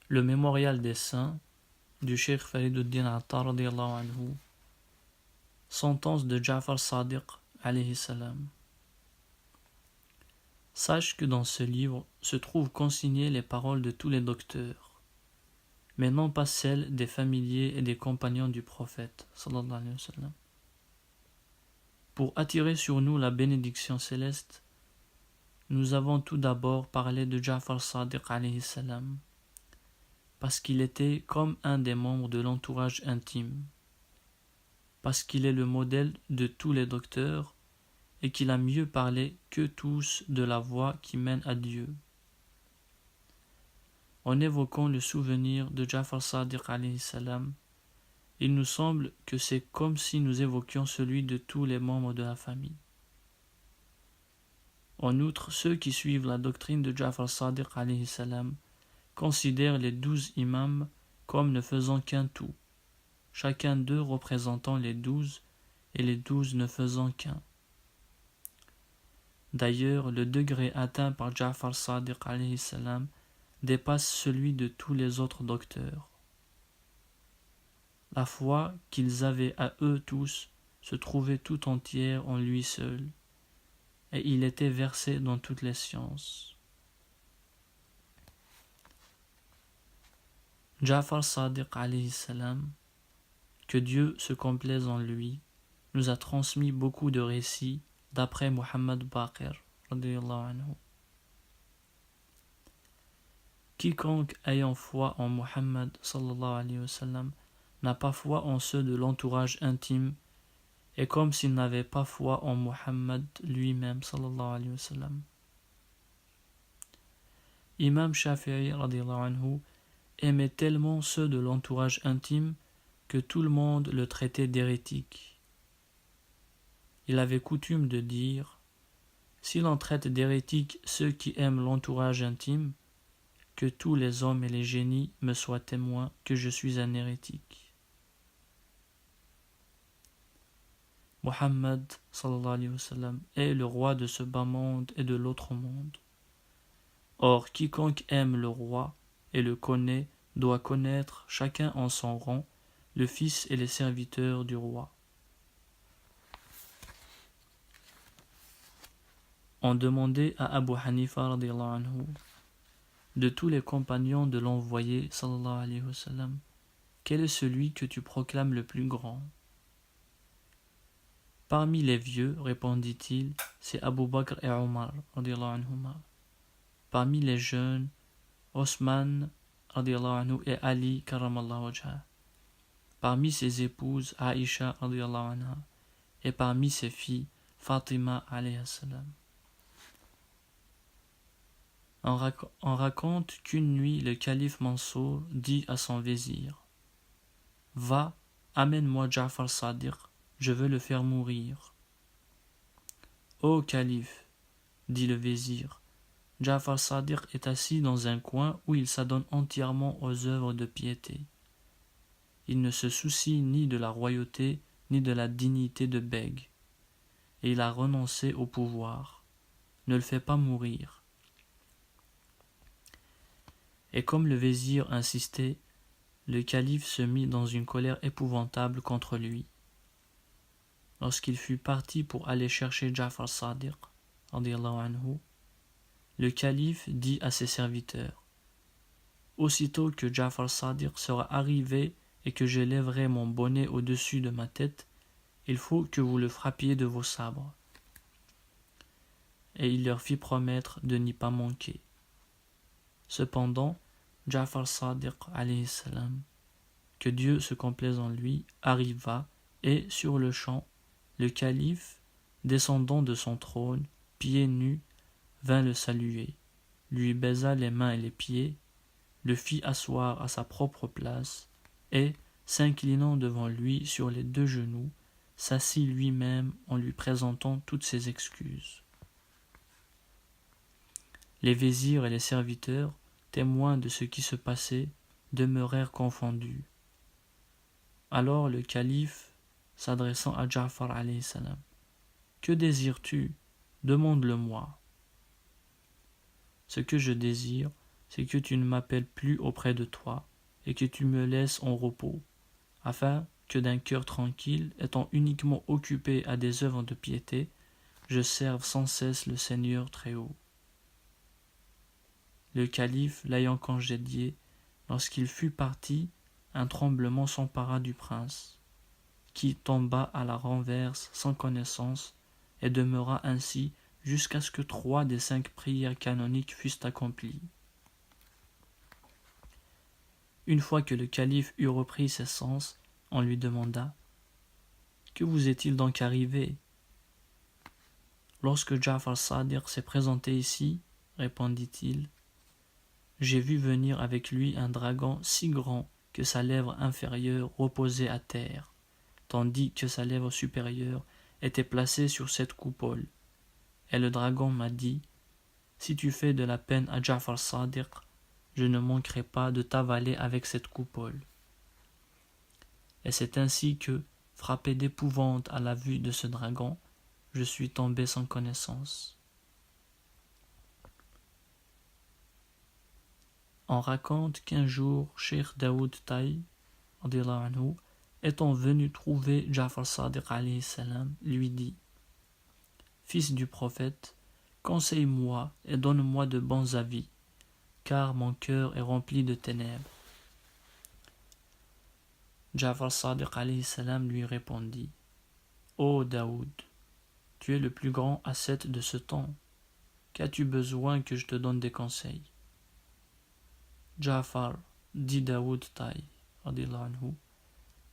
Le mémorial des saints du Cheikh Fariduddin Attar radiyallahu anhu, sentence de Ja'far Sadiq alayhi salam. Sache que dans ce livre se trouvent consignées les paroles de tous les docteurs, mais non pas celles des familiers et des compagnons du prophète sallallahu alayhi wa sallam. Pour attirer sur nous la bénédiction céleste, nous avons tout d'abord parlé de Ja'far Sadiq alayhi salam, parce qu'il était comme un des membres de l'entourage intime, parce qu'il est le modèle de tous les docteurs et qu'il a mieux parlé que tous de la voie qui mène à Dieu. En évoquant le souvenir de Ja'far Sadiq alayhi salam, il nous semble que c'est comme si nous évoquions celui de tous les membres de la famille. En outre, ceux qui suivent la doctrine de Ja'far Sadiq alayhi salam considèrent les 12 imams comme ne faisant qu'un tout, chacun d'eux représentant les 12 et les 12 ne faisant qu'un. D'ailleurs, le degré atteint par Ja'far Sadiq alayhi salam dépasse celui de tous les autres docteurs. La foi qu'ils avaient à eux tous se trouvait tout entière en lui seul, et il était versé dans toutes les sciences. Ja'far Sadiq alayhi salam, que Dieu se complaise en lui, nous a transmis beaucoup de récits d'après Muhammad Baqir radiyallahu anhu. Quiconque ayant foi en Muhammad sallallahu alayhi wa sallam n'a pas foi en ceux de l'entourage intime, et comme s'il n'avait pas foi en Muhammad lui-même sallallahu alayhi wa sallam. Imam Shafi'i radiyallahu anhu aimait tellement ceux de l'entourage intime que tout le monde le traitait d'hérétique. Il avait coutume de dire: si l'on traite d'hérétique ceux qui aiment l'entourage intime, que tous les hommes et les génies me soient témoins que je suis un hérétique. Muhammad sallallahu alayhi wa sallam est le roi de ce bas monde et de l'autre monde. Or, quiconque aime le roi et le connaît doit connaître, chacun en son rang, le fils et les serviteurs du roi. On demandait à Abu Hanifa radiyallahu anhu, de tous les compagnons de l'envoyé sallallahu alayhi wa sallam, quel est celui que tu proclames le plus grand? Parmi les vieux, répondit-il, c'est Abu Bakr et Omar radiyallahu anhuma. Parmi les jeunes, Osman radiyallahu anhu et Ali karamallahu wajha. Parmi ses épouses, Aïcha radiyallahu anha, et parmi ses filles, Fatima alayhi salam. On raconte qu'une nuit, le calife Mansour dit à son vizir: va, amène-moi Ja'far Sadiq, je veux le faire mourir. Ô calife, dit le vizir, Ja'far Sadiq est assis dans un coin où il s'adonne entièrement aux œuvres de piété. Il ne se soucie ni de la royauté ni de la dignité de bègue, et il a renoncé au pouvoir. Ne le fais pas mourir. Et comme le vizir insistait, le calife se mit dans une colère épouvantable contre lui. Lorsqu'il fut parti pour aller chercher Ja'far Sadiq, anhu, le calife dit à ses serviteurs: aussitôt que Ja'far Sadiq sera arrivé et que je lèverai mon bonnet au-dessus de ma tête, il faut que vous le frappiez de vos sabres. Et il leur fit promettre de n'y pas manquer. Cependant, Ja'far Sadiq alayhi salam, que Dieu se complaise en lui, arriva, et sur le champ, le calife, descendant de son trône, pieds nus, vint le saluer, lui baisa les mains et les pieds, le fit asseoir à sa propre place, et, s'inclinant devant lui sur les 2 genoux, s'assit lui-même en lui présentant toutes ses excuses. Les vizirs et les serviteurs, témoins de ce qui se passait, demeurèrent confondus. Alors le calife, s'adressant à Ja'far alayhi salam: que désires-tu? Demande-le-moi. Ce que je désire, c'est que tu ne m'appelles plus auprès de toi, et que tu me laisses en repos, afin que d'un cœur tranquille, étant uniquement occupé à des œuvres de piété, je serve sans cesse le Seigneur Très-Haut. Le calife, l'ayant congédié, lorsqu'il fut parti, un tremblement s'empara du prince, qui tomba à la renverse sans connaissance, et demeura ainsi jusqu'à ce que 3 des 5 prières canoniques fussent accomplies. Une fois que le calife eut repris ses sens, on lui demanda « Que vous est-il donc arrivé ?» Lorsque Ja'far Sadiq s'est présenté ici, répondit-il, j'ai vu venir avec lui un dragon si grand que sa lèvre inférieure reposait à terre, tandis que sa lèvre supérieure était placée sur cette coupole. Et le dragon m'a dit, si tu fais de la peine à Ja'far Sadiq, je ne manquerai pas de t'avaler avec cette coupole. Et c'est ainsi que, frappé d'épouvante à la vue de ce dragon, je suis tombé sans connaissance. On raconte qu'un jour, Cheikh Daoud Taï, étant venu trouver Ja'far Sadiq alayhi salam, lui dit « Fils du prophète, conseille-moi et donne-moi de bons avis, car mon cœur est rempli de ténèbres. » Ja'far Sadiq alayhi salam lui répondit « Ô Daoud, tu es le plus grand ascète de ce temps. Qu'as-tu besoin que je te donne des conseils ?» Ja'far, dit Daoud Taï,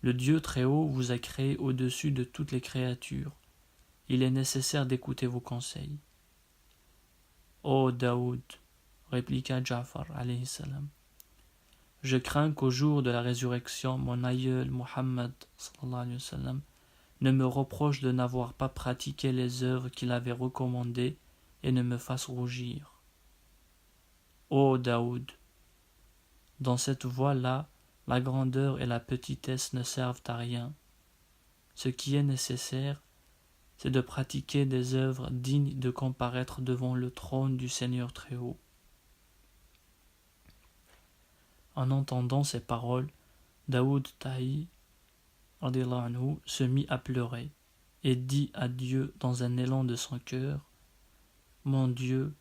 le Dieu Très-Haut vous a créé au-dessus de toutes les créatures. Il est nécessaire d'écouter vos conseils. Ô Daoud, répliqua Ja'far alayhi salam, je crains qu'au jour de la résurrection, mon aïeul Muhammad sallallahu alayhi wa sallam, ne me reproche de n'avoir pas pratiqué les œuvres qu'il avait recommandées et ne me fasse rougir. Ô Daoud, dans cette voie-là, la grandeur et la petitesse ne servent à rien. Ce qui est nécessaire, c'est de pratiquer des œuvres dignes de comparaître devant le trône du Seigneur Très-Haut. En entendant ces paroles, Daoud Taï se mit à pleurer et dit à Dieu dans un élan de son cœur, « Mon Dieu,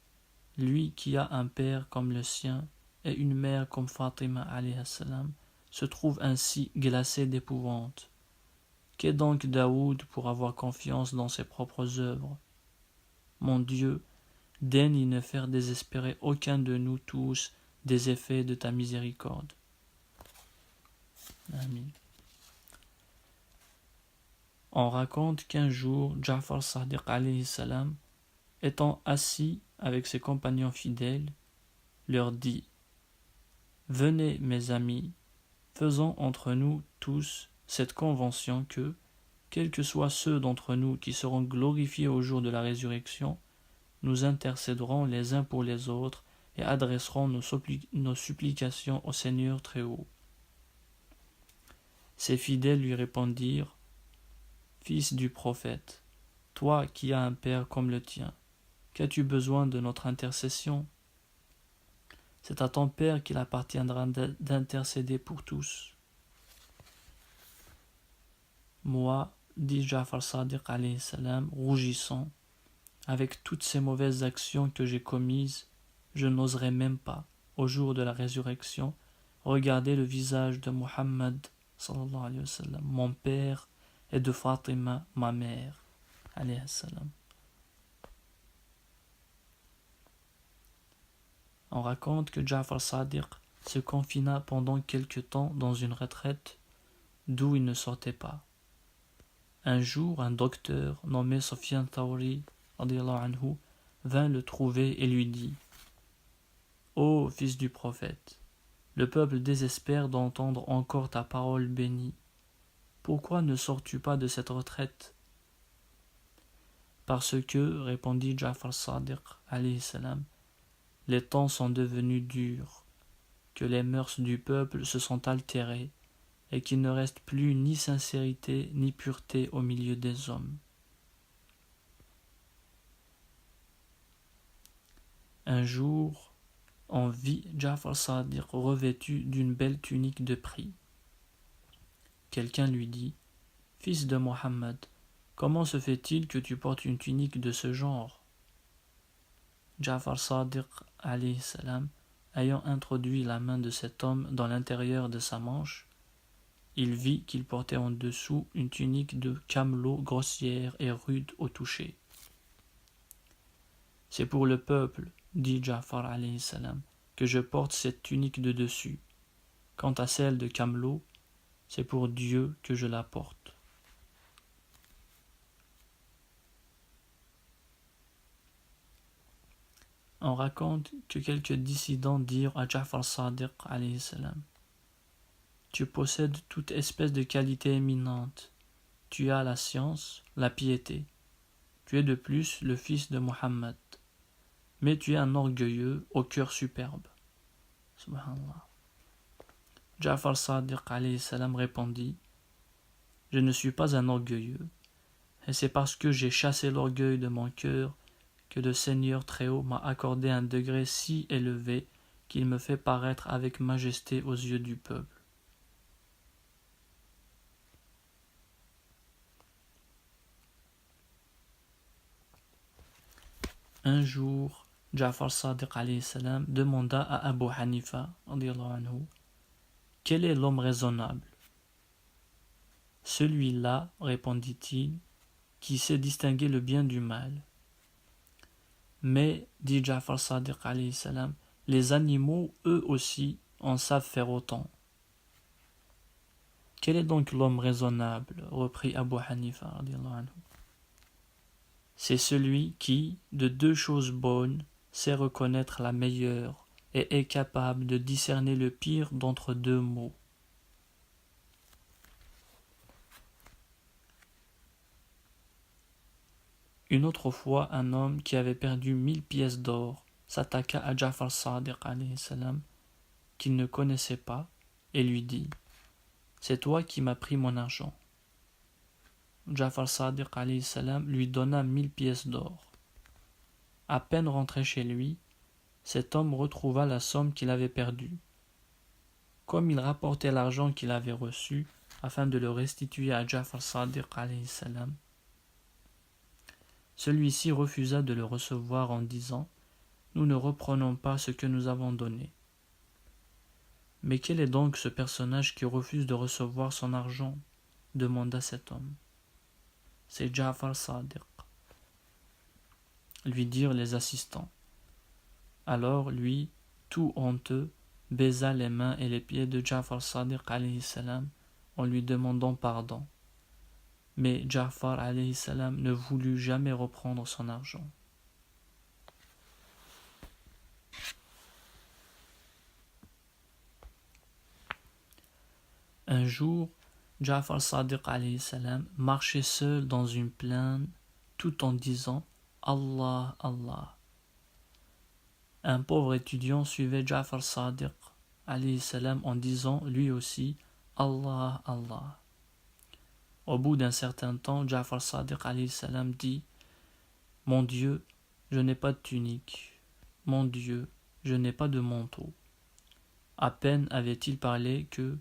lui qui a un père comme le sien et une mère comme Fatima alayhi salam, se trouve ainsi glacé d'épouvante. Qu'est donc Daoud pour avoir confiance dans ses propres œuvres? Mon Dieu, daigne y ne faire désespérer aucun de nous tous des effets de ta miséricorde. » Amin. On raconte qu'un jour, Ja'far Sadiq alayhi salam, étant assis avec ses compagnons fidèles, leur dit « Venez, mes amis, faisons entre nous tous cette convention que, quels que soient ceux d'entre nous qui seront glorifiés au jour de la résurrection, nous intercéderons les uns pour les autres et adresserons nos supplications au Seigneur Très-Haut. » Ses fidèles lui répondirent « Fils du prophète, toi qui as un père comme le tien, qu'as-tu besoin de notre intercession? C'est à ton père qu'il appartiendra d'intercéder pour tous. » Moi, dit Ja'far Sadiq alayhi salam, rougissant, avec toutes ces mauvaises actions que j'ai commises, je n'oserais même pas, au jour de la résurrection, regarder le visage de Muhammad sallallahu alayhi wa sallam, mon père, et de Fatima, ma mère alayhi salam. On raconte que Ja'far Sadiq se confina pendant quelque temps dans une retraite d'où il ne sortait pas. Un jour, un docteur nommé Sufyan Thawri vint le trouver et lui dit « Ô fils du prophète, le peuple désespère d'entendre encore ta parole bénie. Pourquoi ne sors-tu pas de cette retraite ?» Parce que, répondit Ja'far Sadiq alayhi salam, les temps sont devenus durs, que les mœurs du peuple se sont altérées et qu'il ne reste plus ni sincérité ni pureté au milieu des hommes. Un jour, on vit Ja'far Sadiq revêtu d'une belle tunique de prix. Quelqu'un lui dit: Fils de Mohammed, comment se fait-il que tu portes une tunique de ce genre? Ja'far Sadiq alayhi salam, ayant introduit la main de cet homme dans l'intérieur de sa manche, il vit qu'il portait en dessous une tunique de camelot grossière et rude au toucher. C'est pour le peuple, dit Ja'far alayhi salam, que je porte cette tunique de dessus. Quant à celle de camelot, c'est pour Dieu que je la porte. On raconte que quelques dissidents dirent à Ja'far Sadiq alayhi salam: Tu possèdes toute espèce de qualité éminente. Tu as la science, la piété. Tu es de plus le fils de Mohammed. Mais tu es un orgueilleux au cœur superbe. Subhanallah. Ja'far Sadiq alayhi salam répondit: Je ne suis pas un orgueilleux, et c'est parce que j'ai chassé l'orgueil de mon cœur que le Seigneur Très-Haut m'a accordé un degré si élevé qu'il me fait paraître avec majesté aux yeux du peuple. Un jour, Ja'far Sadiq alayhi salam demanda à Abu Hanifa anhu, quel est l'homme raisonnable? Celui-là, répondit-il, qui sait distinguer le bien du mal. Mais, dit Ja'far Sadiq alayhi salam, les animaux, eux aussi, en savent faire autant. Quel est donc l'homme raisonnable? Reprit Abu Hanifa anhu. C'est celui qui, de deux choses bonnes, sait reconnaître la meilleure et est capable de discerner le pire d'entre deux maux. Une autre fois, un homme qui avait perdu 1000 pièces d'or s'attaqua à Ja'far Sadiq alayhi salam, qu'il ne connaissait pas, et lui dit: C'est toi qui m'as pris mon argent. Ja'far Sadiq alayhi salam lui donna 1000 pièces d'or. À peine rentré chez lui, cet homme retrouva la somme qu'il avait perdue. Comme il rapportait l'argent qu'il avait reçu afin de le restituer à Ja'far Sadiq alayhi salam, celui-ci refusa de le recevoir en disant: Nous ne reprenons pas ce que nous avons donné. Mais quel est donc ce personnage qui refuse de recevoir son argent? Demanda cet homme. C'est Ja'far Sadiq, lui dirent les assistants. Alors lui, tout honteux, baisa les mains et les pieds de Ja'far Sadiq alayhi salam en lui demandant pardon. Mais Ja'far alayhi salam ne voulut jamais reprendre son argent. Un jour, Ja'far Sadiq alayhi salam marchait seul dans une plaine tout en disant Allah, Allah. Un pauvre étudiant suivait Ja'far Sadiq alayhi salam en disant lui aussi Allah, Allah. Au bout d'un certain temps, Ja'far Sadiq alayhi salam dit: Mon Dieu, je n'ai pas de tunique. Mon Dieu, je n'ai pas de manteau. À peine avait-il parlé que,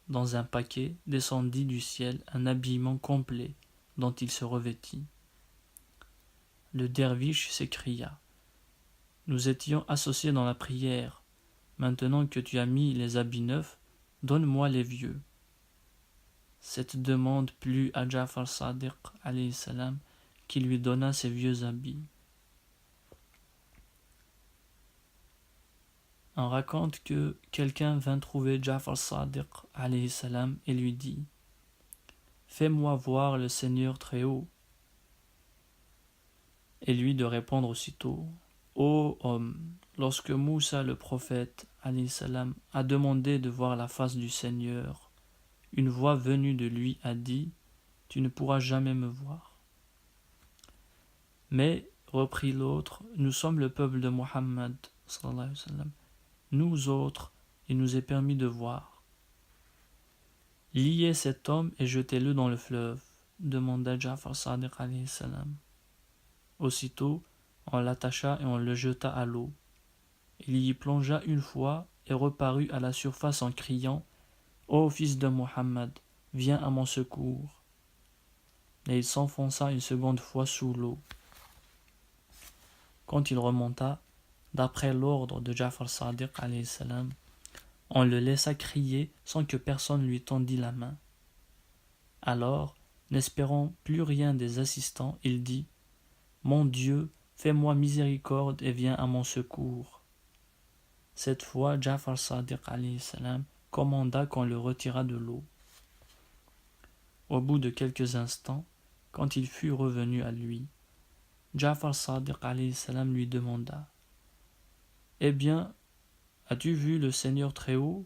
dans un paquet, descendit du ciel un habillement complet dont il se revêtit. Le derviche s'écria: Nous étions associés dans la prière. Maintenant que tu as mis les habits neufs, donne-moi les vieux. Cette demande plut à Ja'far Sadiq alayhi salam, qui lui donna ses vieux habits. On raconte que quelqu'un vint trouver Ja'far Sadiq alayhi salam et lui dit: Fais-moi voir le Seigneur Très-Haut. Et lui de répondre aussitôt: Ô homme, lorsque Moussa le prophète alayhi salam a demandé de voir la face du Seigneur, une voix venue de lui a dit: Tu ne pourras jamais me voir. Mais, reprit l'autre, nous sommes le peuple de Mohammed sallallahu alayhi wa sallam. Nous autres, il nous est permis de voir. Liez cet homme et jetez-le dans le fleuve, demanda Ja'far Sadiq alayhi salam. Aussitôt, on l'attacha et on le jeta à l'eau. Il y plongea une fois et reparut à la surface en criant « Ô fils de Mohammed, viens à mon secours !» Et il s'enfonça une seconde fois sous l'eau. Quand il remonta, d'après l'ordre de Ja'far Sadiq alayhi salam, on le laissa crier sans que personne lui tendît la main. Alors, n'espérant plus rien des assistants, il dit « Mon Dieu, fais-moi miséricorde et viens à mon secours. » Cette fois, Ja'far Sadiq alayhi salam commanda qu'on le retirât de l'eau. Au bout de quelques instants, quand il fut revenu à lui, Ja'far Sadiq alayhi salam lui demanda « Eh bien, as-tu vu le Seigneur Très-Haut » ?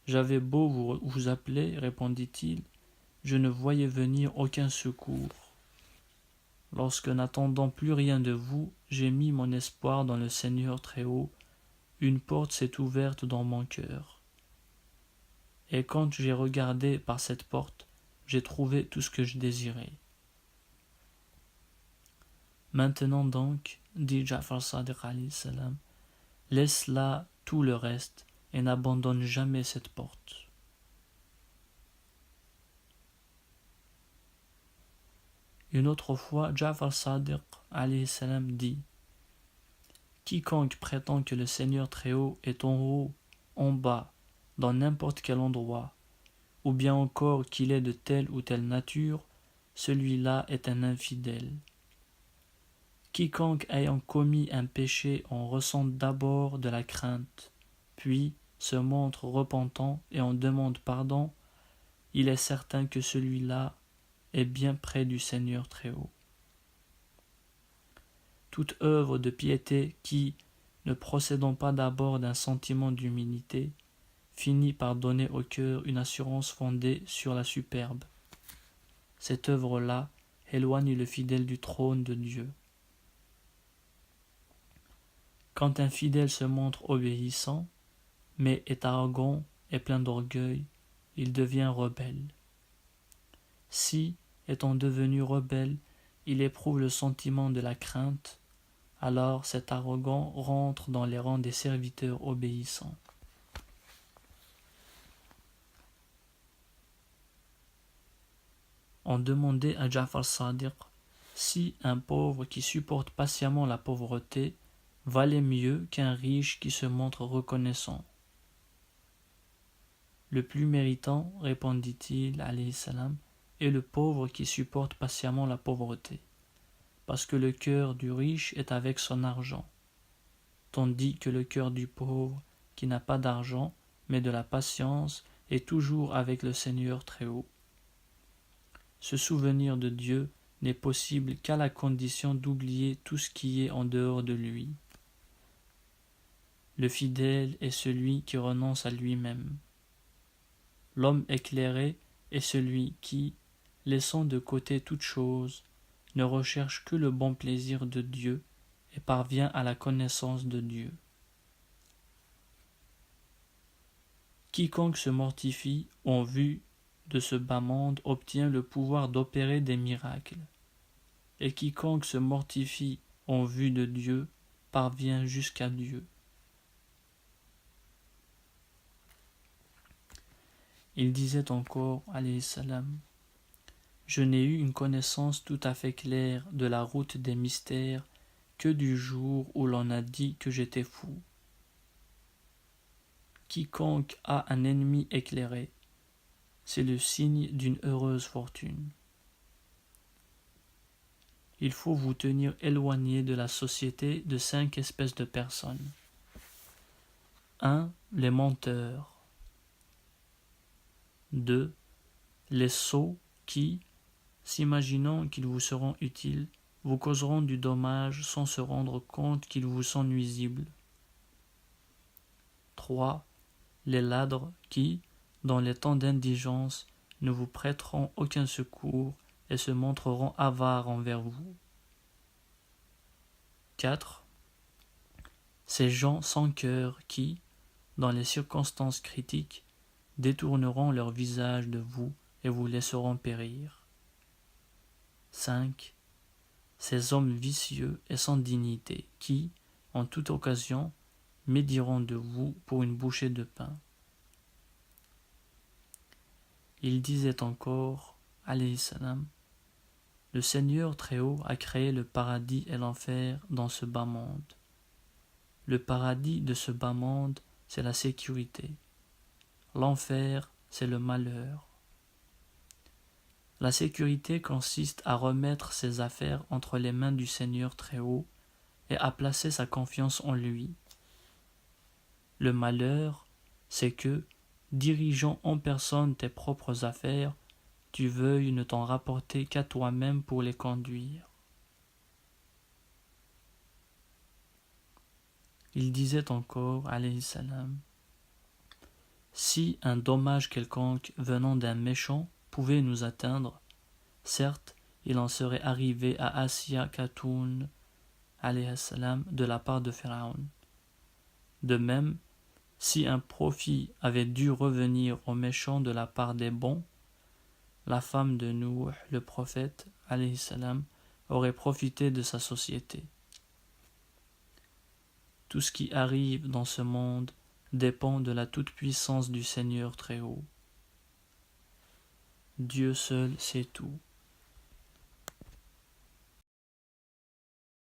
J'avais beau vous appeler, répondit-il, je ne voyais venir aucun secours. Lorsque, n'attendant plus rien de vous, j'ai mis mon espoir dans le Seigneur Très-Haut, une porte s'est ouverte dans mon cœur. Et quand j'ai regardé par cette porte, j'ai trouvé tout ce que je désirais. Maintenant donc, dit Ja'far Sadiq alayhi salam, laisse là tout le reste et n'abandonne jamais cette porte. Une autre fois, Ja'far Sadiq alayhi salam dit « Quiconque prétend que le Seigneur Très-Haut est en haut, en bas, dans n'importe quel endroit, ou bien encore qu'il est de telle ou telle nature, celui-là est un infidèle. Quiconque ayant commis un péché en ressent d'abord de la crainte, puis se montre repentant et en demande pardon, il est certain que celui-là est bien près du Seigneur Très-Haut. Toute œuvre de piété qui, ne procédant pas d'abord d'un sentiment d'humilité, finit par donner au cœur une assurance fondée sur la superbe. Cette œuvre-là éloigne le fidèle du trône de Dieu. Quand un fidèle se montre obéissant, mais est arrogant et plein d'orgueil, il devient rebelle. Si, étant devenu rebelle, il éprouve le sentiment de la crainte, alors cet arrogant rentre dans les rangs des serviteurs obéissants. On demandait à Ja'far Sadiq si un pauvre qui supporte patiemment la pauvreté valait mieux qu'un riche qui se montre reconnaissant. Le plus méritant, répondit-il, alayhi salam, est le pauvre qui supporte patiemment la pauvreté, parce que le cœur du riche est avec son argent, tandis que le cœur du pauvre, qui n'a pas d'argent, mais de la patience, est toujours avec le Seigneur Très-Haut. Ce souvenir de Dieu n'est possible qu'à la condition d'oublier tout ce qui est en dehors de lui. Le fidèle est celui qui renonce à lui-même. L'homme éclairé est celui qui, laissant de côté toute chose, ne recherche que le bon plaisir de Dieu et parvient à la connaissance de Dieu. Quiconque se mortifie en vue de ce bas monde obtient le pouvoir d'opérer des miracles, et quiconque se mortifie en vue de Dieu parvient jusqu'à Dieu. Il disait encore, alayhi salam, « Je n'ai eu une connaissance tout à fait claire de la route des mystères que du jour où l'on a dit que j'étais fou. Quiconque a un ennemi éclairé, c'est le signe d'une heureuse fortune. Il faut vous tenir éloigné de la société de 5 espèces de personnes. 1. Les menteurs. 2. Les sots qui, s'imaginant qu'ils vous seront utiles, vous causeront du dommage sans se rendre compte qu'ils vous sont nuisibles. 3. Les ladres qui, dans les temps d'indigence, ne vous prêteront aucun secours et se montreront avares envers vous. 4. Ces gens sans cœur qui, dans les circonstances critiques, détourneront leur visage de vous et vous laisseront périr. 5. Ces hommes vicieux et sans dignité qui, en toute occasion, méditeront de vous pour une bouchée de pain. Il disait encore, alayhi salam, le Seigneur Très-Haut a créé le paradis et l'enfer dans ce bas monde. Le paradis de ce bas monde, c'est la sécurité. L'enfer, c'est le malheur. La sécurité consiste à remettre ses affaires entre les mains du Seigneur Très-Haut et à placer sa confiance en lui. Le malheur, c'est que, dirigeant en personne tes propres affaires, tu veuilles ne t'en rapporter qu'à toi-même pour les conduire. Il disait encore, alayhi salam, si un dommage quelconque venant d'un méchant pouvait nous atteindre, certes, il en serait arrivé à Asya Khatoun, alayhi salam, de la part de Pharaon. De même, si un profit avait dû revenir aux méchants de la part des bons, la femme de Nuh, le prophète, alayhi salam, aurait profité de sa société. Tout ce qui arrive dans ce monde dépend de la toute-puissance du Seigneur Très-Haut. Dieu seul sait tout.